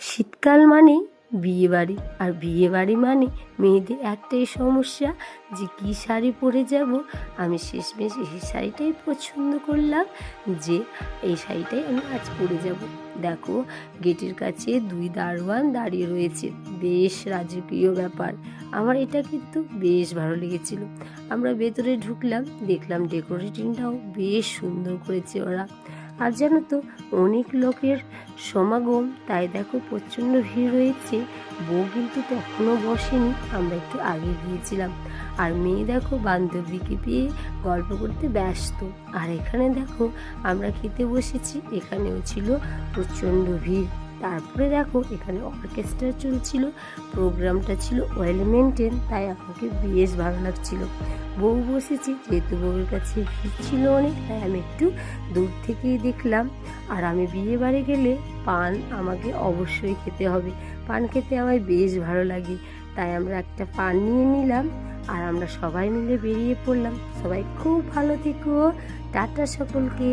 শীতকাল মানে বিয়ে বাড়ি, আর বিয়ে বাড়ি মানে মেয়েদের একটাই সমস্যা যে কী শাড়ি পরে যাব। আমি শেষমেশ এই শাড়িটাই পছন্দ করলাম যে এই শাড়িটাই আমি আজ পরে যাব। দেখো, গেটের কাছে দুই দারোয়ান দাঁড়িয়ে রয়েছে, বেশ রাজকীয় ব্যাপার। আমার এটা কিন্তু বেশ ভালো লেগেছিল। আমরা ভেতরে ঢুকলাম, দেখলাম ডেকোরেটিংটাও বেশ সুন্দর করেছে ওরা। আর জানো তো, অনেক লোকের সমাগম, তাই দেখো প্রচণ্ড ভিড় রয়েছে। বউ কিন্তু তখনও বসেনি, আমরা একটু আগে গিয়েছিলাম। আর মেয়ে দেখো বান্ধবীকে পেয়ে গল্প করতে ব্যস্ত। আর এখানে দেখো আমরা খেতে বসেছি, এখানেও ছিল প্রচণ্ড ভিড়। তারপরে দেখো এখানে অর্কেস্ট্রা চলছিল, প্রোগ্রামটা ছিল ওয়েল মেনটেন, তাই আমাকে বেশ ভালো লাগছিল। বউ বসেছি, যেহেতু বউয়ের কাছে ভিড় ছিল অনেক, তাই আমি একটু দূর থেকেই দেখলাম। আর আমি বিয়ে বাড়ি গেলে পান আমাকে অবশ্যই খেতে হবে, পান খেতে আমার বেশ ভালো লাগে। তাই আমরা একটা পান নিয়ে নিলাম, আর আমরা সবাই মিলে বেরিয়ে পড়লাম। সবাই খুব ভালো থেকো, টাটা সকলকে।